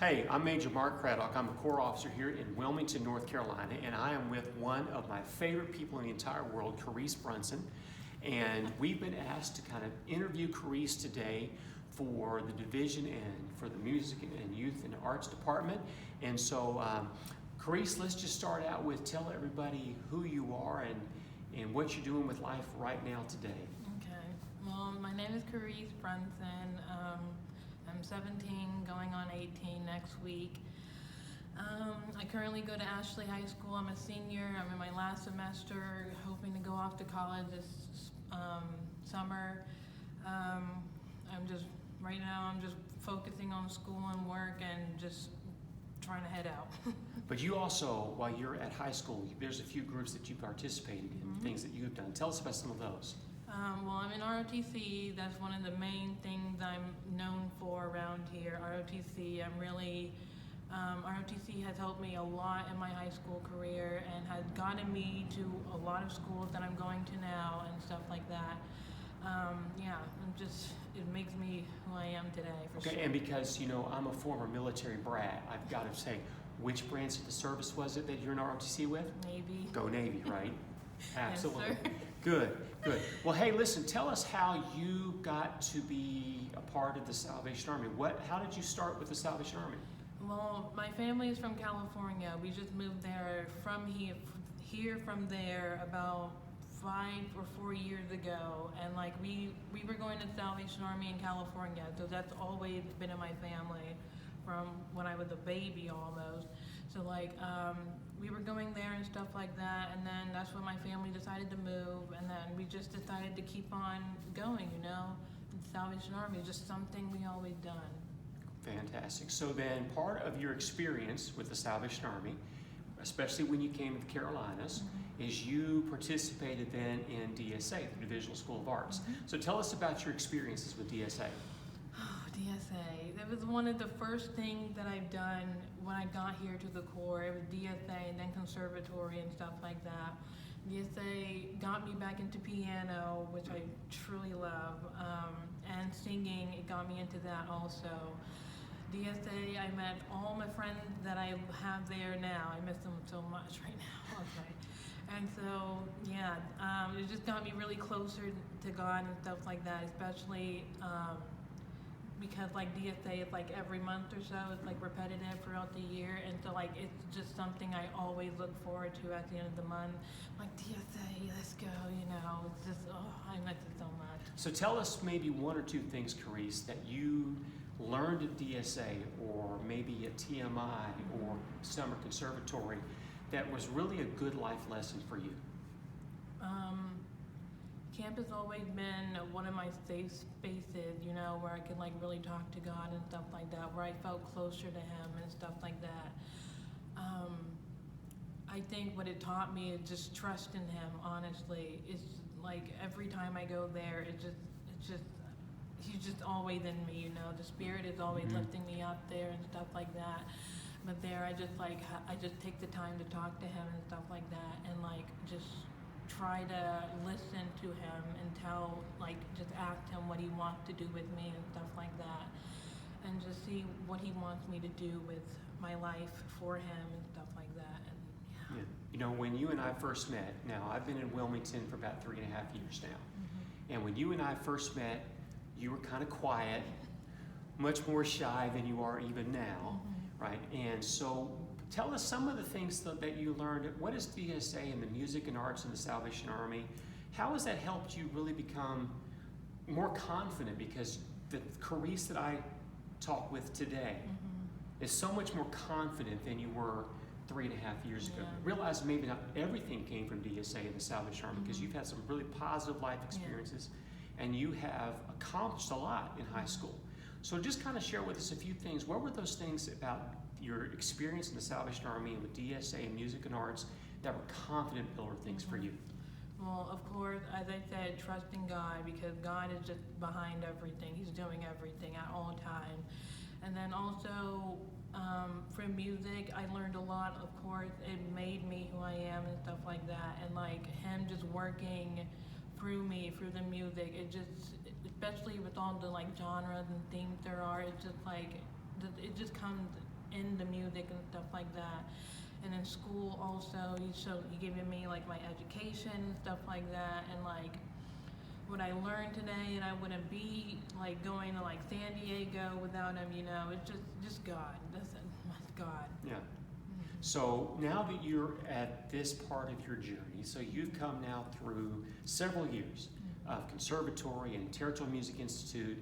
Hey, I'm Major Mark Craddock. I'm a Corps officer here in Wilmington, North Carolina, and I am with one of my favorite people in the entire world, Caresse Brunson. And we've been asked to kind of interview Caresse today for the division and for the Music and Youth and Arts Department. And so, Caresse, let's just start out with tell everybody who you are and what you're doing with life right now today. Okay. Well, my name is Caresse Brunson. I'm 17, going on 18 next week. I currently go to Ashley High School. I'm a senior. I'm in my last semester, hoping to go off to college this summer. Right now I'm just focusing on school and work and just trying to head out. But you also, while you're at high school, there's a few groups that you participated in, things that you've done. Tell us about some of those. Well, I'm in ROTC. That's one of the main things I'm known for around here. ROTC, ROTC has helped me a lot in my high school career and has gotten me to a lot of schools that I'm going to now and stuff like that. It makes me who I am today, for sure. Okay, and because, I'm a former military brat, I've got to say, which branch of the service was it that you're in ROTC with? Navy. Go Navy, right? Absolutely. Yes, sir. Good. Well, hey, listen, tell us how you got to be a part of the Salvation Army. How did you start with the Salvation Army? Well, my family is from California. We just moved there from from there about 5 or 4 years ago, and we were going to Salvation Army in California, so that's always been in my family from when I was a baby almost. So we were going there and stuff like that, and then that's when my family decided to move, and then we just decided to keep on going, The Salvation Army is just something we always done. Fantastic. So then part of your experience with the Salvation Army, especially when you came to the Carolinas, is you participated then in DSA, the Divisional School of Arts. So tell us about your experiences with DSA. Oh, DSA. That was one of the first things that I've done when I got here to the Corps. It was DSA and then conservatory and stuff like that. DSA got me back into piano, which I truly love, and singing, it got me into that also. DSA, I met all my friends that I have there now. I miss them so much right now. Okay. And so, it just got me really closer to God and stuff like that, especially because DSA is every month or so. It's repetitive throughout the year, and so it's just something I always look forward to at the end of the month. DSA, let's go, It's just, I miss it so much. So tell us maybe one or two things, Caresse, that you learned at DSA or maybe at TMI or Summer Conservatory that was really a good life lesson for you. Camp has always been one of my safe spaces, where I could really talk to God and stuff like that, where I felt closer to Him and stuff like that. I think what it taught me is just trust in Him, honestly. It's every time I go there, He's just always in me, The Spirit is always lifting me up there and stuff like that. But there, I just take the time to talk to Him and stuff like that, and just try to listen to Him and just ask Him what He wants to do with me and stuff like that, and just see what He wants me to do with my life for Him and stuff like that. And when you and I first met, now I've been in Wilmington for about 3.5 years now, and when you and I first met, you were kind of quiet, much more shy than you are even now, right? And so tell us some of the things that you learned. What is DSA and the Music and Arts in the Salvation Army? How has that helped you really become more confident? Because the Caresse that I talk with today is so much more confident than you were 3.5 years ago. Realize maybe not everything came from DSA and the Salvation Army, because you've had some really positive life experiences, and you have accomplished a lot in high school. So just kind of share with us a few things. What were those things about your experience in the Salvation Army and with DSA and Music and Arts that were confident builder things for you? Well, of course, as I said, trusting God, because God is just behind everything. He's doing everything at all times. And then also, from music, I learned a lot. Of course, it made me who I am and stuff like that. And Him just working through me, through the music, it just, especially with all the genres and themes there are, it's just it just comes into music and stuff like that. And in school also, you giving me like my education and stuff like that, and like what I learned today, and I wouldn't be like going to like San Diego without him. You know, it's just God. That's God. Yeah. So now that you're at this part of your journey, so you've come now through several years of conservatory and Territorial Music Institute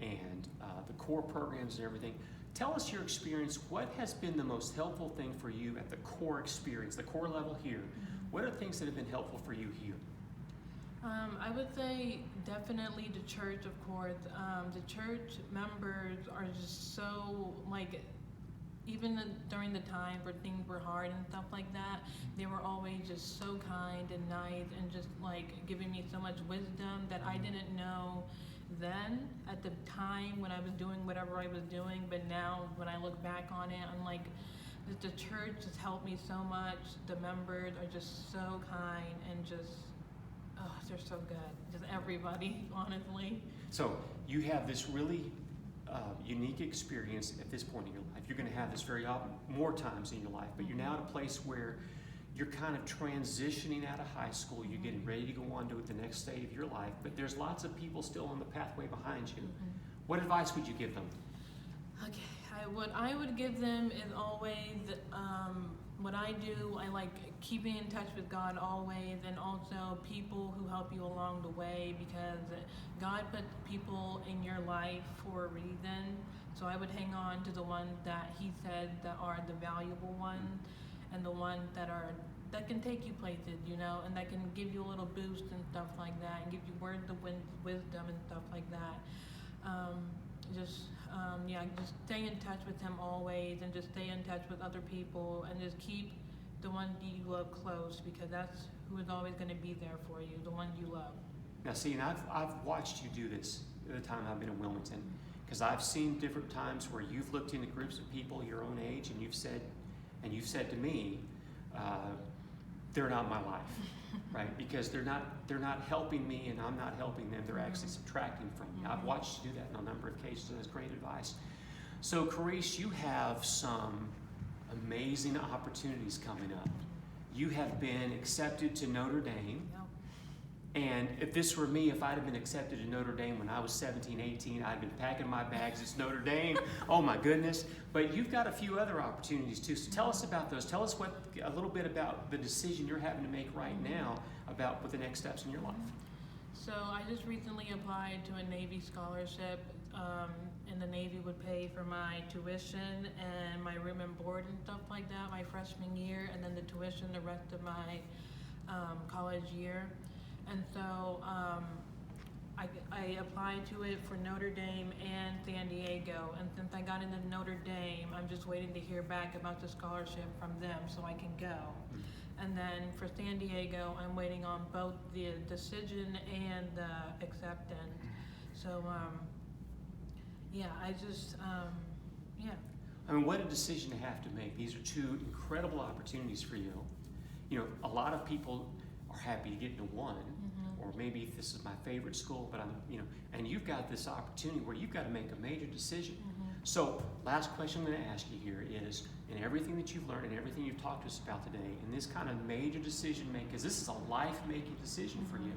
and the core programs and everything. Tell us your experience. What has been the most helpful thing for you at the core experience, the core level here? What are things that have been helpful for you here? I would say definitely the church, of course. The church members are just so, like, even during the time where things were hard and stuff like that, they were always just so kind and nice and just like giving me so much wisdom that I didn't know then at the time when I was doing whatever I was doing. But now when I look back on it, I'm like, the church has helped me so much. The members are just so kind and just, oh, they're so good. Just everybody, honestly. So you have this really unique experience at this point in your life. You're going to have this very often, more times in your life, but you're now at a place where you're kind of transitioning out of high school. You're getting ready to go on to the next stage of your life, but there's lots of people still on the pathway behind you. What advice would you give them? Okay, I would give them is always what I do. I like keeping in touch with God always, and also people who help you along the way, because God puts people in your life for a reason. So I would hang on to the ones that He said that are the valuable ones, and the ones that can take you places, you know, and that can give you a little boost and stuff like that, and give you words of wisdom and stuff like that. Just stay in touch with Him always, and just stay in touch with other people, and just keep the ones you love close, because that's who is always going to be there for you, the ones you love. Now, see, and I've watched you do this the time I've been in Wilmington, because I've seen different times where you've looked into groups of people your own age, and you've said to me, they're not my life, right? Because they're not helping me, and I'm not helping them. They're actually subtracting from me. I've watched you do that in a number of cases, and it's great advice. So, Caresse, you have some amazing opportunities coming up. You have been accepted to Notre Dame. And if this were me, if I'd have been accepted to Notre Dame when I was 17, 18, I'd been packing my bags. It's Notre Dame. Oh my goodness. But you've got a few other opportunities too. So tell us about those. Tell us a little bit about the decision you're having to make right now about what the next steps in your life. So I just recently applied to a Navy scholarship, and the Navy would pay for my tuition and my room and board and stuff like that my freshman year, and then the tuition the rest of my college year. And so I applied to it for Notre Dame and San Diego. And since I got into Notre Dame, I'm just waiting to hear back about the scholarship from them so I can go. And then for San Diego, I'm waiting on both the decision and the acceptance. So, I mean, what a decision to have to make. These are two incredible opportunities for you. You know, a lot of people are happy to get into one, or maybe this is my favorite school, but and you've got this opportunity where you've got to make a major decision. So, last question I'm going to ask you here is, in everything that you've learned and everything you've talked to us about today, in this kind of major decision making, because this is a life-making decision for you,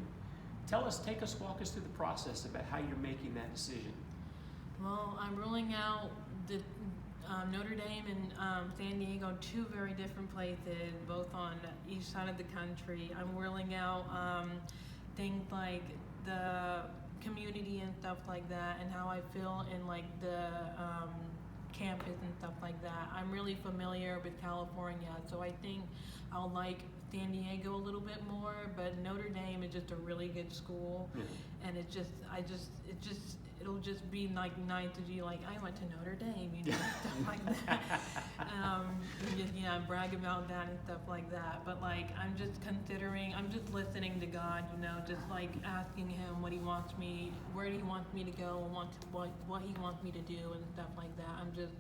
walk us through the process about how you're making that decision. Well, I'm ruling out the Notre Dame and San Diego, two very different places, both on each side of the country. I'm ruling out things like the community and stuff like that, and how I feel in like the campus and stuff like that. I'm really familiar with California, so I think I'll like San Diego a little bit more, but Notre Dame is just a really good school, and it'll just be like nice to be like, I went to Notre Dame, you know, stuff like that. Brag about that and stuff like that. But like, I'm just listening to God, you know, just like asking Him what He wants me, where He wants me to go, and what He wants me to do and stuff like that. I'm just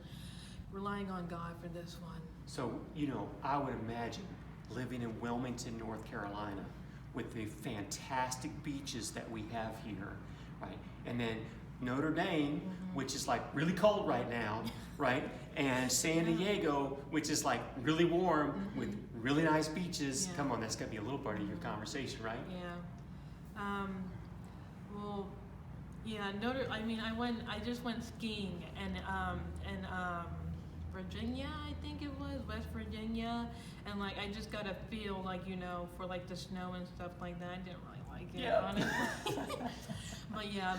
relying on God for this one. So, I would imagine living in Wilmington, North Carolina, with the fantastic beaches that we have here, right? And then Notre Dame, Mhm. which is like really cold right now, right? And San Diego, which is like really warm with really nice beaches. Yeah. Come on, that's gotta be a little part of your conversation, right? Yeah. Well, yeah, I just went skiing in Virginia, I think it was, West Virginia. And like, I just got a feel like, for like the snow and stuff like that. I didn't really like it, Yeah. honestly. But yeah,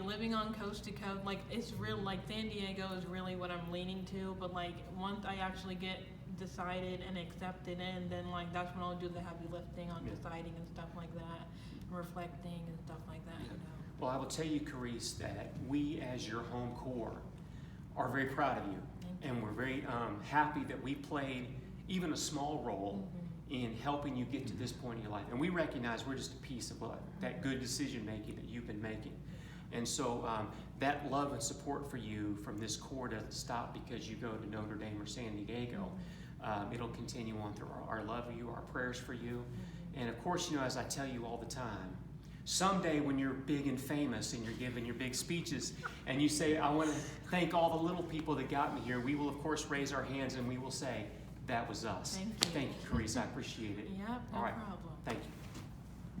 living on coast to coast, like it's real, like San Diego is really what I'm leaning to. But like once I actually get decided and accepted in, then like that's when I'll do the heavy lifting on deciding and stuff like that, reflecting and stuff like that, Well, I will tell you, Caresse, that we as your home core are very proud of you. Thank you. And we're very happy that we played even a small role in helping you get to this point in your life. And we recognize we're just a piece of that good decision making that you've been making. And so that love and support for you from this core doesn't stop because you go to Notre Dame or San Diego. It'll continue on through our love of you, our prayers for you. And of course, as I tell you all the time, someday when you're big and famous and you're giving your big speeches and you say, I want to thank all the little people that got me here, we will of course raise our hands and we will say, that was us. Thank you. Thank you, Caresse. I appreciate it. Yep, no All right. problem. Thank you.